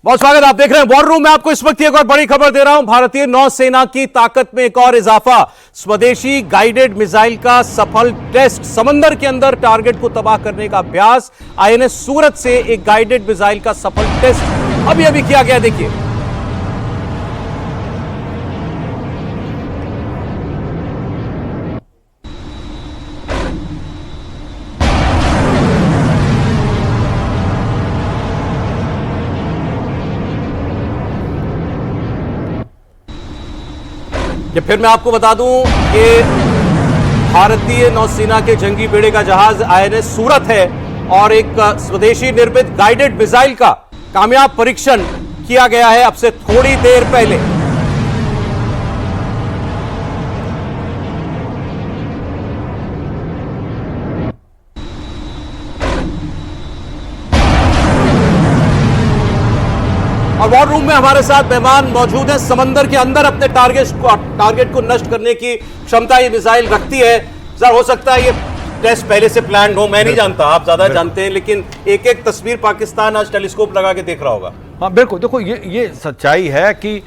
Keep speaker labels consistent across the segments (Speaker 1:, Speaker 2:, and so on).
Speaker 1: बहुत स्वागत। आप देख रहे हैं वॉर रूम में। आपको इस वक्त एक और बड़ी खबर दे रहा हूं। भारतीय नौसेना की ताकत में एक और इजाफा। स्वदेशी गाइडेड मिसाइल का सफल टेस्ट। समंदर के अंदर टारगेट को तबाह करने का अभ्यास। आईएनएस सूरत से एक गाइडेड मिसाइल का सफल टेस्ट अभी किया गया। देखिए कि फिर मैं आपको बता दूं कि भारतीय नौसेना के जंगी बेड़े का जहाज आईएनएस सूरत है और एक स्वदेशी निर्मित गाइडेड मिसाइल का कामयाब परीक्षण किया गया है अब से थोड़ी देर पहले। और वॉर रूम में हमारे साथ मेहमान मौजूद हैं। समंदर के अंदर अपने टारगेट को नष्ट करने की क्षमता ये मिसाइल रखती है। सर, हो सकता है ये टेस्ट पहले से प्लान हो, मैं नहीं जानता, आप ज्यादा जानते हैं, लेकिन एक एक तस्वीर पाकिस्तान आज टेलीस्कोप लगा के देख रहा होगा।
Speaker 2: हाँ बिल्कुल, देखो ये सच्चाई है कि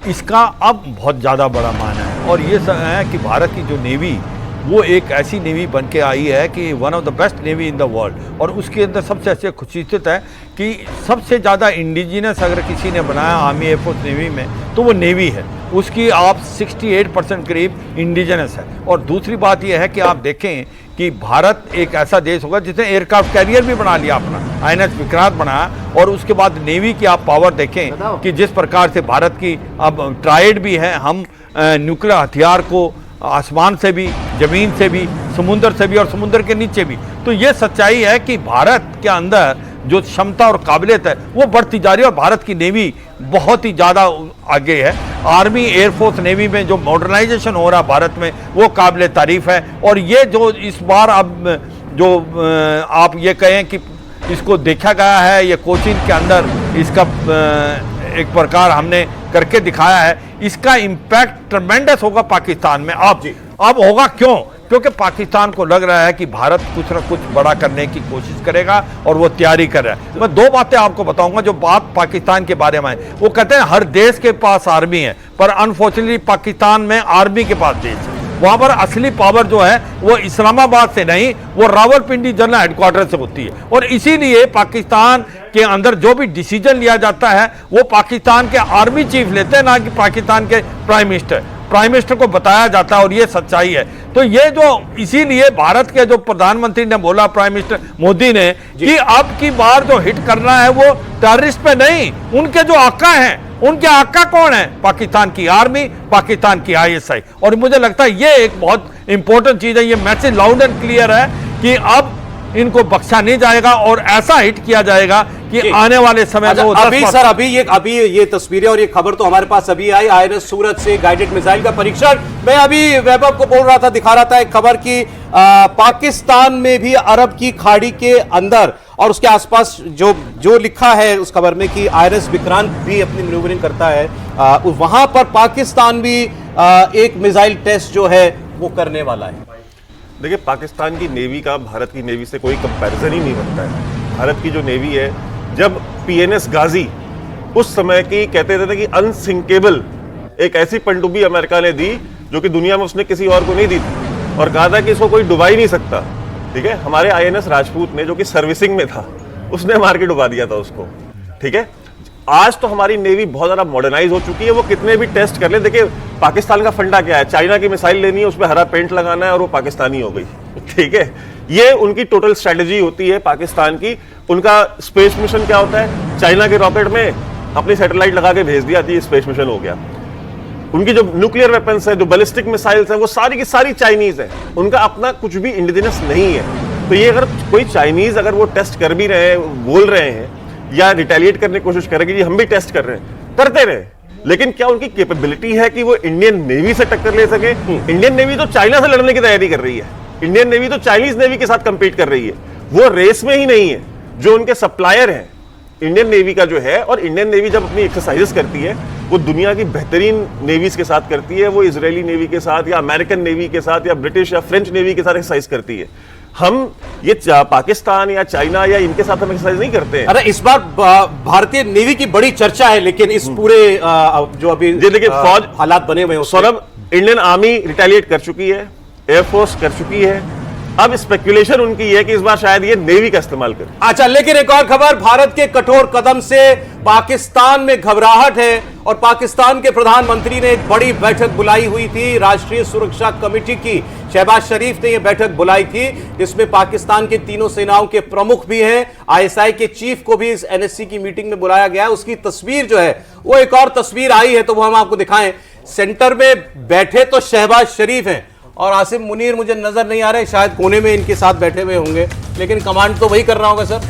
Speaker 2: इसका अब बहुत ज़्यादा बड़ा मायना है। और ये है कि भारत की जो नेवी वो एक ऐसी नेवी बन के आई है कि one of the best navy in the world. और उसके अंदर सबसे अच्छी खुसूसियत है कि सबसे ज़्यादा इंडिजिनस अगर किसी ने बनाया आर्मी एयरफोर्स नेवी में तो वो नेवी है। उसकी आप 68% करीब इंडिजिनस है। और दूसरी बात यह है कि आप देखें कि भारत एक ऐसा देश होगा जिसने एयरक्राफ्ट कैरियर भी बना लिया अपना, आईएनएस विक्रांत बनाया। और उसके बाद नेवी की आप पावर देखें कि जिस प्रकार से भारत की अब ट्राइड भी है, हम न्यूक्लियर हथियार को आसमान से भी, जमीन से भी, समुद्र से भी और समुद्र के नीचे भी। तो ये सच्चाई है कि भारत के अंदर जो क्षमता और काबिलियत है वो बढ़ती जा रही है। और भारत की नेवी बहुत ही ज़्यादा आगे है। आर्मी, एयरफोर्स, नेवी में जो मॉडर्नाइजेशन हो रहा है भारत में वो काबिल तारीफ है। और ये जो इस बार अब जो आप ये कहें कि इसको देखा गया है, ये कोचिन के अंदर इसका एक प्रकार हमने करके दिखाया है, इसका इम्पैक्ट ट्रमेंडस होगा पाकिस्तान में। अब होगा क्यों? क्योंकि पाकिस्तान को लग रहा है कि भारत कुछ ना कुछ बड़ा करने की कोशिश करेगा और वो तैयारी कर रहा है। मैं दो बातें आपको बताऊंगा जो बात पाकिस्तान के बारे में है। वो कहते हैं हर देश के पास आर्मी है, पर अनफॉर्चुनेटली पाकिस्तान में आर्मी के पास देश है। वहां पर असली पावर जो है वो इस्लामाबाद से नहीं, वो रावलपिंडी जनरल हेडक्वार्टर से होती है। और इसीलिए पाकिस्तान के अंदर जो भी डिसीजन लिया जाता है वो पाकिस्तान के आर्मी चीफ लेते हैं, ना कि पाकिस्तान के प्राइम मिनिस्टर को बताया जाता है। और ये सच्चाई है। तो ये जो इसीलिए भारत के जो प्रधानमंत्री ने बोला, प्राइम मिनिस्टर मोदी ने, कि अब की बार जो हिट करना है वो टेररिस्ट पे नहीं, उनके जो आका हैं, उनके आका कौन है? पाकिस्तान की आर्मी, पाकिस्तान की आईएसआई। और मुझे लगता है ये एक बहुत इंपॉर्टेंट चीज है। ये मैसेज लाउड एंड क्लियर है कि अब इनको बख्शा नहीं जाएगा और ऐसा हिट किया जाएगा कि आने वाले समय में
Speaker 1: अभी ये तस्वीरें और ये खबर तो हमारे पास अभी आई, आईएनएस सूरत से गाइडेड मिसाइल का परीक्षण। मैं अभी वैभव को बोल रहा था, दिखा रहा था एक खबर की पाकिस्तान में भी अरब की खाड़ी के अंदर और उसके आसपास जो लिखा है उस खबर में कि आईएनएस विक्रांत भी अपनी मैन्यूवरिंग करता है, वहां पर पाकिस्तान भी एक मिसाइल टेस्ट जो है वो करने वाला है।
Speaker 3: देखिए, पाकिस्तान की नेवी का भारत की नेवी से कोई कंपैरिजन ही नहीं बनता है। भारत की जो नेवी है, जब पीएनएस गाजी उस समय की कहते थे कि अनसिंकेबल एक ऐसी पनडुब्बी अमेरिका ने दी जो कि दुनिया में उसने किसी और को नहीं दी थी, और कहा था कि इसको कोई डुबा ही नहीं सकता। ठीक है, हमारे आईएनएस राजपूत ने, जो कि सर्विसिंग में था, उसने मार के डुबा दिया था उसको। ठीक है, आज तो हमारी नेवी बहुत ज्यादा मॉडर्नाइज हो चुकी है। वो कितने भी टेस्ट कर ले, देखिए पाकिस्तान का फंडा क्या है, चाइना की मिसाइल लेनी है, उस पर हरा पेंट लगाना है और वो पाकिस्तानी हो गई। ठीक है, ये उनकी टोटल स्ट्रेटेजी होती है पाकिस्तान की। उनका स्पेस मिशन क्या होता है? चाइना के रॉकेट में अपनी सैटेलाइट लगा के भेज दिया, स्पेस मिशन हो गया। उनकी जो न्यूक्लियर वेपन्स है, जो बैलिस्टिक मिसाइल्स हैं, वो सारी की सारी चाइनीज है। उनका अपना कुछ भी इंडिजिनस नहीं है। तो ये अगर कोई चाइनीज अगर वो टेस्ट कर भी रहे हैं, बोल रहे हैं या रिटेलिएट करने की कोशिश करेंगे कि हम भी टेस्ट कर रहे हैं, करते रहे, लेकिन क्या उनकी कैपेबिलिटी है कि वो इंडियन नेवी से टक्कर ले सके? इंडियन नेवी तो चाइना से लड़ने की तैयारी कर रही है। इंडियन नेवी तो चाइनीज नेवी के साथ कंपीट कर रही है, वो रेस में ही नहीं है। जो उनके सप्लायर हैं इंडियन नेवी का जो है, और इंडियन नेवी जब अपनी एक्सरसाइजेस करती है वो दुनिया की बेहतरीन नेवीज के साथ करती है। वो इजरायली नेवी के साथ या अमेरिकन नेवी के साथ या ब्रिटिश या फ्रेंच नेवी के साथ एक्सरसाइज करती है। हम ये पाकिस्तान या चाइना या इनके साथ हम एक्सरसाइज नहीं करते हैं।
Speaker 1: अरे इस बार भारतीय नेवी की बड़ी चर्चा है, लेकिन इस पूरे जो अभी
Speaker 3: देखिए फौज
Speaker 1: हालात बने हुए हैं
Speaker 3: सौरभ, इंडियन आर्मी रिटेलिएट कर चुकी है, एयरफोर्स कर चुकी है, अब स्पेकुलेशन उनकी है कि इस बार शायद ये नेवी का इस्तेमाल करे।
Speaker 1: अच्छा, लेकिन एक और खबर, भारत के कठोर कदम से पाकिस्तान में घबराहट है और पाकिस्तान के प्रधानमंत्री ने एक बड़ी बैठक बुलाई हुई थी, राष्ट्रीय सुरक्षा कमेटी की। शहबाज शरीफ ने यह बैठक बुलाई थी जिसमें पाकिस्तान के तीनों सेनाओं के प्रमुख भी हैं, आईएसआई के चीफ को भी इस एनएससी की मीटिंग में बुलाया गया है। उसकी तस्वीर जो है वो एक और तस्वीर आई है, तो वो हम आपको दिखाएं। सेंटर में बैठे तो शहबाज शरीफ हैं और आसिम मुनीर मुझे नजर नहीं आ रहे, शायद कोने में इनके साथ बैठे हुए होंगे, लेकिन कमांड तो वही कर रहा होगा सर।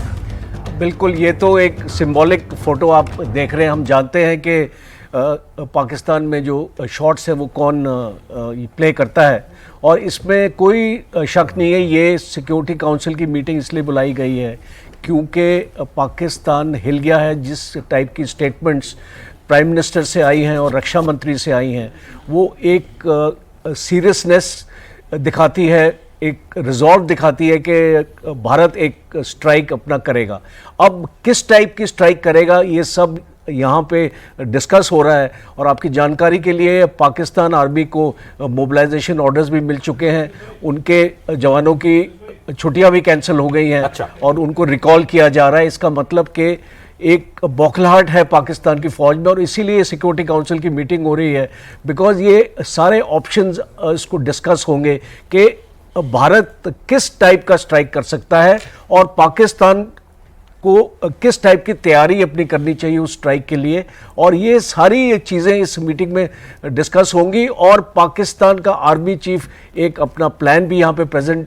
Speaker 4: बिल्कुल, ये तो एक सिंबॉलिक फोटो आप देख रहे हैं। हम जानते हैं कि पाकिस्तान में जो शॉट्स है वो कौन प्ले करता है, और इसमें कोई शक नहीं है ये सिक्योरिटी काउंसिल की मीटिंग इसलिए बुलाई गई है क्योंकि पाकिस्तान हिल गया है। जिस टाइप की स्टेटमेंट्स प्राइम मिनिस्टर से आई हैं और रक्षा मंत्री से आई हैं, वो एक सीरियसनेस दिखाती है, एक रिजॉल्व दिखाती है कि भारत एक स्ट्राइक अपना करेगा। अब किस टाइप की स्ट्राइक करेगा ये सब यहाँ पे डिस्कस हो रहा है। और आपकी जानकारी के लिए पाकिस्तान आर्मी को मोबिलाइजेशन ऑर्डर्स भी मिल चुके हैं, उनके जवानों की छुट्टियां भी कैंसिल हो गई हैं।
Speaker 1: अच्छा।
Speaker 4: और उनको रिकॉल किया जा रहा है। इसका मतलब कि एक बौखलाहट है पाकिस्तान की फौज में, और इसीलिए सिक्योरिटी काउंसिल की मीटिंग हो रही है, बिकॉज ये सारे ऑप्शंस इसको डिस्कस होंगे कि भारत किस टाइप का स्ट्राइक कर सकता है और पाकिस्तान को किस टाइप की तैयारी अपनी करनी चाहिए उस स्ट्राइक के लिए। और ये सारी चीज़ें इस मीटिंग में डिस्कस होंगी, और पाकिस्तान का आर्मी चीफ एक अपना प्लान भी यहाँ पे प्रेजेंट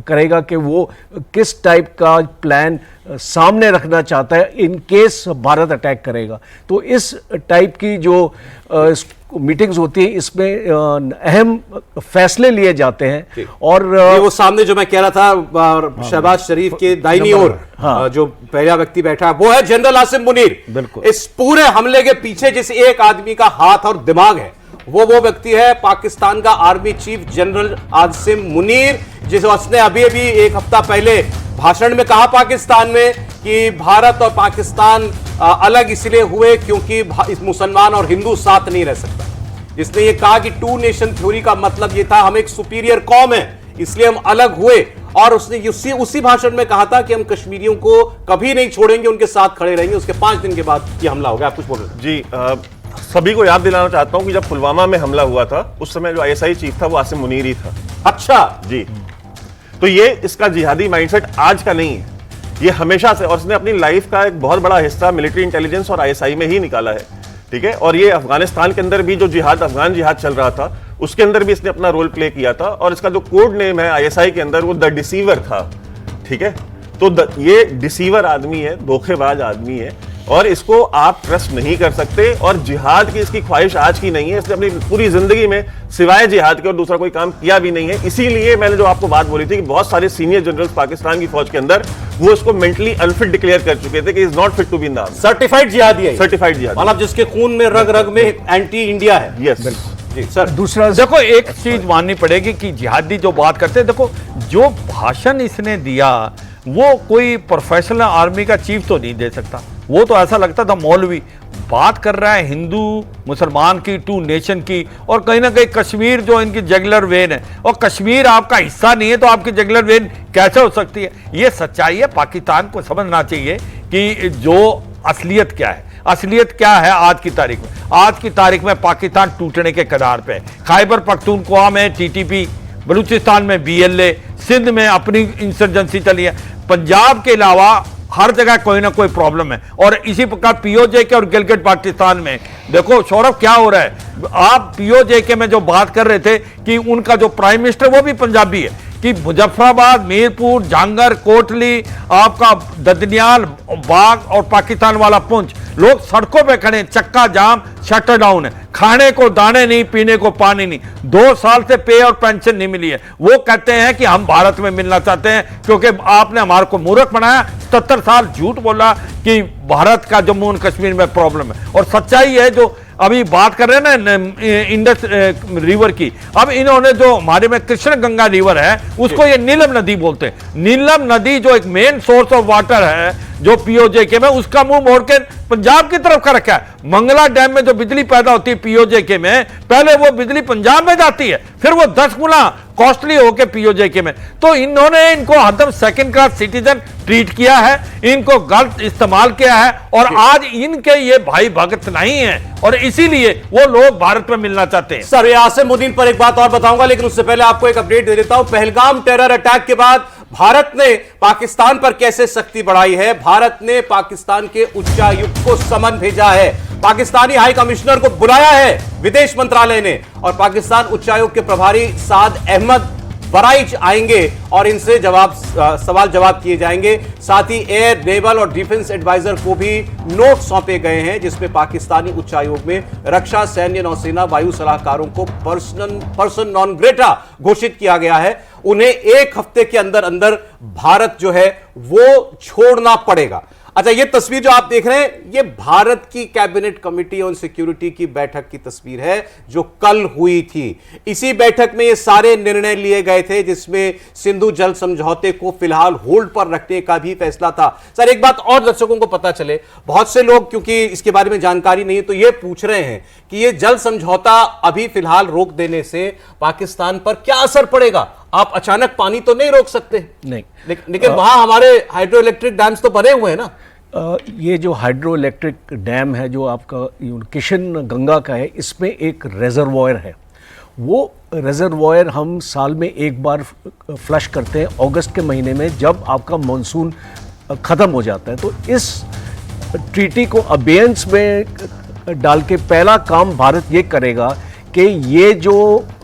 Speaker 4: करेगा कि वो किस टाइप का प्लान सामने रखना चाहता है इन केस भारत अटैक करेगा। तो इस टाइप की जो मीटिंग्स होती है इसमें अहम फैसले लिए जाते हैं। और
Speaker 1: ये वो सामने जो मैं कह रहा था शहबाज शरीफ के दाहिनी ओर जो पहला व्यक्ति बैठा है वो है जनरल आसिम मुनीर।
Speaker 4: बिल्कुल।
Speaker 1: इस पूरे हमले के पीछे जिस एक आदमी का हाथ और दिमाग है वो व्यक्ति है पाकिस्तान का army chief general Asim Munir, जिसने अभी एक हफ्ता पहले भाषण में कहा पाकिस्तान में कि भारत और पाकिस्तान अलग इसलिए हुए क्योंकि मुसलमान और हिंदू साथ नहीं रह सकता। जिसने ये कहा कि टू नेशन थ्योरी का मतलब ये था हम एक सुपीरियर कौम है इसलिए हम अलग हुए, और उसने उसी भाषण में कहा था कि हम कश्मीरियों को कभी नहीं छोड़ेंगे, उनके साथ खड़े रहेंगे। उसके 5 दिन के बाद ये हमला हो गया। आप कुछ बोल रहे थे?
Speaker 3: जी, सभी को याद दिलाना चाहता हूं कि जब पुलवामा में हमला हुआ था उस समय जो आईएसआई चीफ था वो आसिम मुनीर ही था।
Speaker 1: अच्छा
Speaker 3: जी, तो ये इसका जिहादी माइंडसेट आज का नहीं है, ये हमेशा से, और इसने अपनी लाइफ का एक बहुत बड़ा हिस्सा मिलिट्री इंटेलिजेंस और आईएसआई में ही निकाला है। ठीक है, और ये अफगानिस्तान के अंदर भी जो जिहाद, अफगान जिहाद चल रहा था उसके अंदर भी इसने अपना रोल प्ले किया था, और इसका जो कोड नेम है आईएसआई के अंदर वो द डिसीवर था। ठीक है, तो ये डिसीवर आदमी है, धोखेबाज आदमी है, और इसको आप ट्रस्ट नहीं कर सकते। और जिहाद की इसकी ख्वाहिश आज की नहीं है, इसने अपनी पूरी जिंदगी में सिवाय जिहाद के और दूसरा कोई काम किया भी नहीं है। इसीलिए मैंने जो आपको बात बोली थी कि बहुत सारे सीनियर जनरल्स पाकिस्तान की फौज के अंदर वो इसको मेंटली अनफिट डिक्लेयर कर चुके थे कि is not fit to be in the army.
Speaker 1: Certified जिहादी है,
Speaker 3: सर्टिफाइड जिहादी,
Speaker 1: मतलब जिसके खून में रग रग में एंटी इंडिया है।
Speaker 3: यस
Speaker 1: जी सर।
Speaker 4: दूसरा
Speaker 2: देखो एक चीज माननी पड़ेगी कि जिहादी जो बात करते हैं, देखो जो भाषण इसने दिया वो कोई प्रोफेशनल आर्मी का चीफ तो नहीं दे सकता, वो तो ऐसा लगता था मौलवी बात कर रहा है हिंदू मुसलमान की, टू नेशन की, और कहीं ना कहीं कश्मीर जो इनकी जगलर वेन है, और कश्मीर आपका हिस्सा नहीं है तो आपकी जगलर वेन कैसे हो सकती है। ये सच्चाई है, पाकिस्तान को समझना चाहिए कि जो असलियत क्या है। असलियत क्या है आज की तारीख में? आज की तारीख में पाकिस्तान टूटने के कगार पे है। खैबर पख्तूनख्वा में टीटीपी, बलूचिस्तान में बीएलए, सिंध में अपनी इंसर्जेंसी चली है, पंजाब के अलावा हर जगह कोई ना कोई प्रॉब्लम है। और इसी प्रकार पीओजे के और गिलगिट पाकिस्तान में देखो सौरभ क्या हो रहा है। आप पीओजे के में जो बात कर रहे थे कि उनका जो प्राइम मिनिस्टर वो भी पंजाबी है, कि मुजफ्फराबाद, मीरपुर, झांगर, कोटली, आपका ददनियाल, बाग और पाकिस्तान वाला पुंछ, लोग सड़कों पे खड़े, चक्का जाम, शटर डाउन है, खाने को दाने नहीं, पीने को पानी नहीं, 2 साल से पे और पेंशन नहीं मिली है। वो कहते हैं कि हम भारत में मिलना चाहते हैं क्योंकि आपने हमारे को मूर्ख बनाया। 77 साल झूठ बोला कि भारत का जम्मू एंड कश्मीर में प्रॉब्लम है, और सच्चाई है जो अभी बात कर रहे हैं ना इंडस रिवर की, अब इन्होंने जो हमारे में कृष्ण गंगा रिवर है उसको ये नीलम नदी बोलते हैं। नीलम नदी जो एक मेन सोर्स ऑफ वाटर है जो पीओजेके में, उसका मुंह मोड़ के पंजाब की तरफ का रखा है। मंगला डैम में जो बिजली पैदा होती है पीओजेके में, पहले वो बिजली पंजाब में जाती है, फिर वो 10 गुना कॉस्टली होके पीओजेके में। तो इन्होंने इनको हरदम सेकंड क्लास सिटीजन ट्रीट किया है, इनको गलत इस्तेमाल किया है, और आज इनके ये भाई भगत नहीं है और इसीलिए वो लोग भारत में मिलना चाहते हैं।
Speaker 1: सर, ये आसिमुद्दीन पर एक बात और बताऊंगा, लेकिन उससे पहले आपको एक अपडेट दे देता हूं। पहलगाम टेरर अटैक के बाद भारत ने पाकिस्तान पर कैसे सख्ती बढ़ाई है। भारत ने पाकिस्तान के उच्चायुक्त को समन भेजा है, पाकिस्तानी हाई कमिश्नर को बुलाया है विदेश मंत्रालय ने, और पाकिस्तान उच्चायोग के प्रभारी साद अहमद बराइच आएंगे और इनसे सवाल जवाब किए जाएंगे। साथ ही एयर, नेवल और डिफेंस एडवाइजर को भी नोट सौंपे गए हैं, जिसमें पाकिस्तानी उच्चायोग में रक्षा, सैन्य, नौसेना, वायु सलाहकारों को पर्सन नॉन ग्रेटा घोषित किया गया है। उन्हें 1 हफ्ते के अंदर अंदर भारत जो है वो छोड़ना पड़ेगा। अच्छा, ये तस्वीर जो आप देख रहे हैं, ये भारत की कैबिनेट कमेटी ऑन सिक्योरिटी की बैठक की तस्वीर है जो कल हुई थी। इसी बैठक में ये सारे निर्णय लिए गए थे, जिसमें सिंधु जल समझौते को फिलहाल होल्ड पर रखने का भी फैसला था। सर, एक बात और दर्शकों को पता चले, बहुत से लोग क्योंकि इसके बारे में जानकारी नहीं है तो ये पूछ रहे हैं कि ये जल समझौता अभी फिलहाल रोक देने से पाकिस्तान पर क्या असर पड़ेगा। आप अचानक पानी तो नहीं रोक सकते,
Speaker 4: नहीं,
Speaker 1: लेकिन वहां हमारे हाइड्रो इलेक्ट्रिक डैम्स तो बने हुए हैं ना।
Speaker 4: ये जो हाइड्रो इलेक्ट्रिक डैम है जो आपका किशन गंगा का है, इसमें एक रेजर्वॉयर है। वो रेजर्वॉयर हम साल में एक बार फ्लश करते हैं अगस्त के महीने में, जब आपका मानसून ख़त्म हो जाता है। तो इस ट्रीटी को अबेयंस में डाल के पहला काम भारत ये करेगा कि ये जो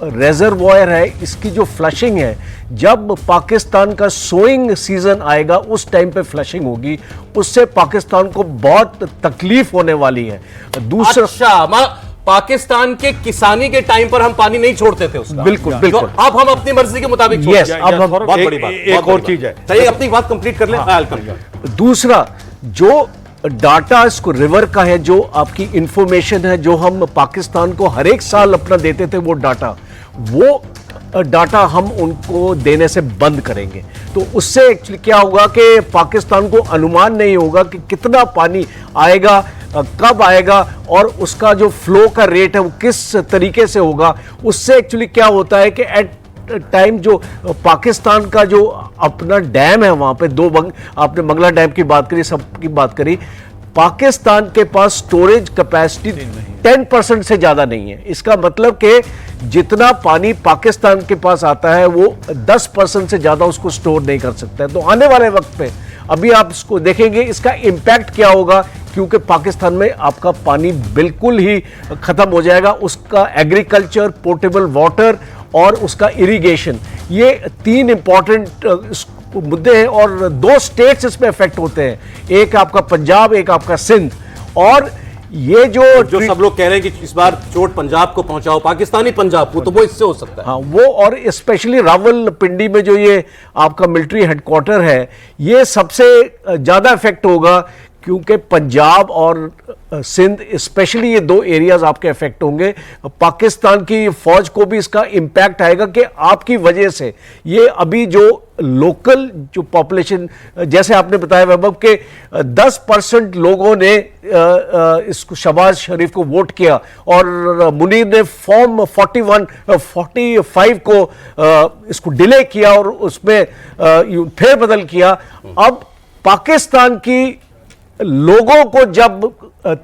Speaker 4: रेजर्वॉयर है इसकी जो फ्लशिंग है, जब पाकिस्तान का सोइंग सीजन आएगा उस टाइम पे फ्लशिंग होगी, उससे पाकिस्तान को बहुत तकलीफ होने वाली है। दूसरा,
Speaker 1: अच्छा, पाकिस्तान के किसानी के टाइम पर हम पानी नहीं छोड़ते थे उसका।
Speaker 4: बिल्कुल बिल्कुल,
Speaker 1: तो अब हम अपनी मर्जी के मुताबिक छोड़ते हैं।
Speaker 4: अब हम
Speaker 1: बहुत बड़ी बात,
Speaker 2: एक और चीज है,
Speaker 1: चलिए अपनी बात कंप्लीट कर लें।
Speaker 4: दूसरा, जो डाटा इसको रिवर का है, जो आपकी इंफॉर्मेशन है जो हम पाकिस्तान को हर एक साल अपना देते थे, वो डाटा हम उनको देने से बंद करेंगे। तो उससे एक्चुअली क्या होगा कि पाकिस्तान को अनुमान नहीं होगा कि कितना पानी आएगा, कब आएगा, और उसका जो फ्लो का रेट है वो किस तरीके से होगा। उससे एक्चुअली क्या होता है कि एट टाइम जो पाकिस्तान का जो अपना डैम है, वहां पे आपने मंगला डैम की बात करी, सबकी बात करी, पाकिस्तान के पास स्टोरेज कैपेसिटी 10% से ज्यादा नहीं है। इसका मतलब कि जितना पानी पाकिस्तान के पास आता है वो 10% से ज्यादा उसको स्टोर नहीं कर सकता है। तो आने वाले वक्त पे अभी आप इसको देखेंगे इसका इम्पैक्ट क्या होगा, क्योंकि पाकिस्तान में आपका पानी बिल्कुल ही खत्म हो जाएगा। उसका एग्रीकल्चर, पोर्टेबल वाटर और उसका इरिगेशन, ये 3 इंपॉर्टेंट मुद्दे हैं, और 2 स्टेट्स इसमें इफेक्ट होते हैं, एक आपका पंजाब, एक आपका सिंध। और ये जो
Speaker 1: सब लोग कह रहे हैं कि इस बार चोट पंजाब को पहुंचाओ, पाकिस्तानी पंजाब को, तो वो इससे हो सकता है।
Speaker 4: हाँ, वो, और स्पेशली रावलपिंडी में जो ये आपका मिलिट्री हेडक्वार्टर है, ये सबसे ज्यादा इफेक्ट होगा, क्योंकि पंजाब और सिंध स्पेशली ये 2 एरियाज आपके इफेक्ट होंगे। पाकिस्तान की फौज को भी इसका इम्पैक्ट आएगा कि आपकी वजह से ये अभी जो लोकल जो पॉपुलेशन, जैसे आपने बताया वैभव के 10% लोगों ने इसको शहबाज शरीफ को वोट किया, और मुनीर ने फॉर्म 45 को इसको डिले किया और उसमें फेरबदल किया। अब पाकिस्तान की लोगों को जब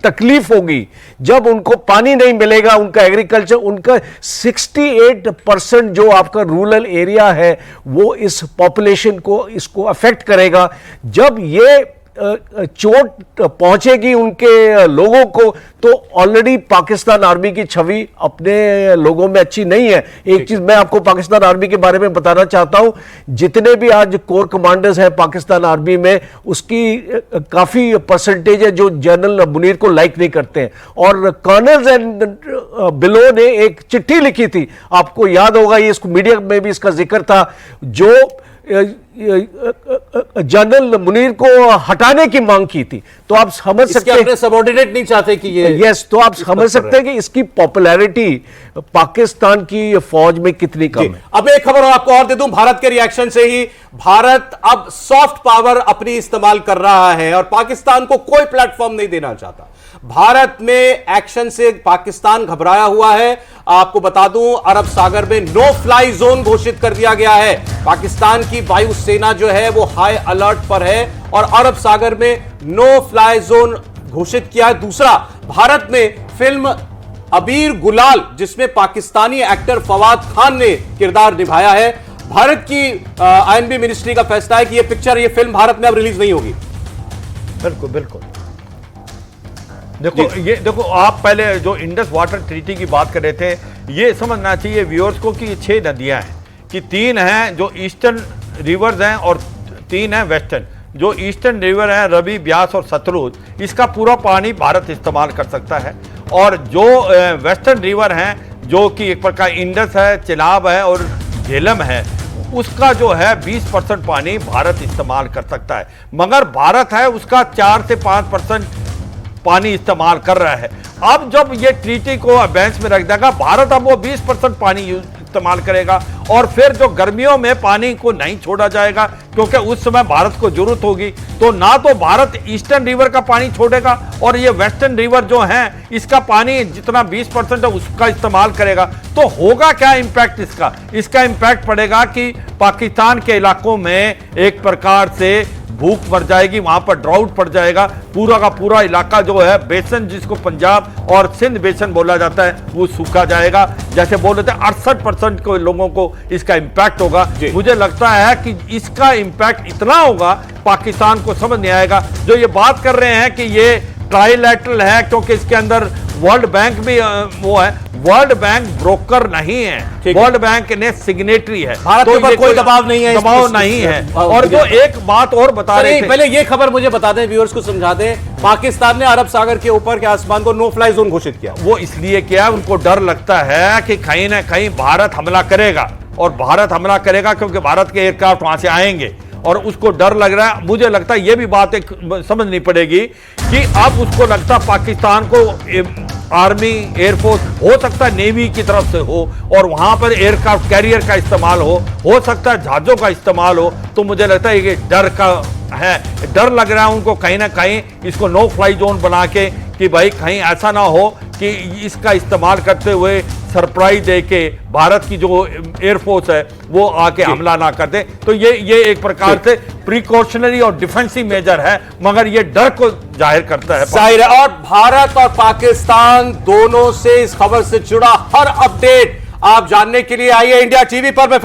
Speaker 4: तकलीफ होगी, जब उनको पानी नहीं मिलेगा, उनका एग्रीकल्चर, उनका 68% जो आपका रूरल एरिया है वो इस पॉपुलेशन को इसको अफेक्ट करेगा। जब ये चोट पहुंचेगी उनके लोगों को, तो ऑलरेडी पाकिस्तान आर्मी की छवि अपने लोगों में अच्छी नहीं है। एक चीज मैं आपको पाकिस्तान आर्मी के बारे में बताना चाहता हूं, जितने भी आज कोर कमांडर्स हैं पाकिस्तान आर्मी में, उसकी काफी परसेंटेज है जो जनरल मुनीर को लाइक नहीं करते हैं। और कर्नल्स एंड बिलो ने एक चिट्ठी लिखी थी, आपको याद होगा, ये इसको मीडिया में भी इसका जिक्र था, जो जनरल मुनीर को हटाने की मांग की थी। तो आप समझ
Speaker 1: इसके
Speaker 4: सकते हैं,
Speaker 1: अपने सबऑर्डिनेट नहीं चाहते कि ये
Speaker 4: यस, तो आप समझ सकते हैं कि इसकी पॉपुलैरिटी पाकिस्तान की फौज में कितनी कम है।
Speaker 1: अब एक खबर आपको और दे दूं, भारत के रिएक्शन से ही भारत अब सॉफ्ट पावर अपनी इस्तेमाल कर रहा है और पाकिस्तान को कोई प्लेटफॉर्म नहीं देना चाहता। भारत में एक्शन से पाकिस्तान घबराया हुआ है। आपको बता दूं, अरब सागर में नो फ्लाई जोन घोषित कर दिया गया है। पाकिस्तान की वायुसेना जो है वो हाई अलर्ट पर है और अरब सागर में नो फ्लाई जोन घोषित किया है। दूसरा, भारत में फिल्म अबीर गुलाल, जिसमें पाकिस्तानी एक्टर फवाद खान ने किरदार निभाया है, भारत की आईएनबी मिनिस्ट्री का फैसला है कि यह पिक्चर, यह फिल्म भारत में अब रिलीज नहीं होगी।
Speaker 2: बिल्कुल बिल्कुल। देखो आप पहले जो इंडस वाटर ट्रीटी की बात कर रहे थे, ये समझना चाहिए व्यूअर्स को कि ये 6 नदियां हैं, कि 3 हैं जो ईस्टर्न रिवर्स हैं और 3 हैं वेस्टर्न। जो ईस्टर्न रिवर है रवि, ब्यास और सतलुज, इसका पूरा पानी भारत इस्तेमाल कर सकता है। और जो वेस्टर्न रिवर हैं, जो कि एक प्रकार इंडस है, चिनाब है और झेलम है, उसका जो है 20% पानी भारत इस्तेमाल कर सकता है। मगर भारत है उसका 4 से 5% पानी इस्तेमाल कर रहा है। अब जब ये ट्रीटी को बेंच में रख देगा, भारत अब वो 20% पानी इस्तेमाल करेगा और फिर जो गर्मियों में पानी को नहीं छोड़ा जाएगा, क्योंकि उस समय भारत को जरूरत होगी, तो ना तो भारत ईस्टर्न रिवर का पानी छोड़ेगा और ये वेस्टर्न रिवर जो है इसका पानी जितना 20% है उसका इस्तेमाल करेगा। तो होगा क्या इम्पैक्ट इसका? इसका इम्पैक्ट पड़ेगा कि पाकिस्तान के इलाकों में एक प्रकार से भूख मर जाएगी, वहां पर ड्राउट पड़ जाएगा। पूरा का पूरा इलाका जो है बेसन, जिसको पंजाब और सिंध बेसन बोला जाता है, वो सूखा जाएगा। जैसे बोल रहे थे 68% को लोगों को इसका इम्पैक्ट होगा। मुझे लगता है कि इसका इम्पैक्ट इतना होगा पाकिस्तान को समझ नहीं आएगा। जो ये बात कर रहे हैं कि ये ट्राइलैटरल है, क्योंकि इसके अंदर वर्ल्ड बैंक भी वो है, वर्ल्ड बैंक ब्रोकर नहीं है, वर्ल्ड बैंक ने सिग्नेटरी है।
Speaker 1: भारत के ऊपर कोई दबाव नहीं है,
Speaker 2: दबाव नहीं है। और जो एक बात और बता रहे थे,
Speaker 1: पहले ये खबर मुझे बता दें, व्यूअर्स को समझा दें, पाकिस्तान ने अरब सागर के ऊपर के आसमान को नो फ्लाई जोन घोषित किया।
Speaker 2: वो इसलिए किया, उनको डर लगता है कि कहीं ना कहीं भारत हमला करेगा, और भारत हमला करेगा क्योंकि भारत के एयरक्राफ्ट वहां से आएंगे और उसको डर लग रहा है। मुझे लगता है ये भी बात एक समझनी पड़ेगी कि अब उसको लगता पाकिस्तान को आर्मी, एयरफोर्स, हो सकता है नेवी की तरफ से हो और वहां पर एयरक्राफ्ट कैरियर का इस्तेमाल हो सकता है जहाजों का इस्तेमाल हो। तो मुझे लगता है ये डर का है, डर लग रहा है उनको कहीं ना कहीं इसको नो फ्लाई जोन बना के, कि भाई कहीं ऐसा ना हो कि इसका इस्तेमाल करते हुए सरप्राइज दे के भारत की जो एयरफोर्स है वो आके हमला ना कर दे। तो ये एक प्रकार से प्रिकॉशनरी और डिफेंसिव मेजर है, मगर ये डर को जाहिर करता है।
Speaker 1: जाहिर है, और भारत और पाकिस्तान दोनों से इस खबर से जुड़ा हर अपडेट आप जानने के लिए आइए इंडिया टीवी पर।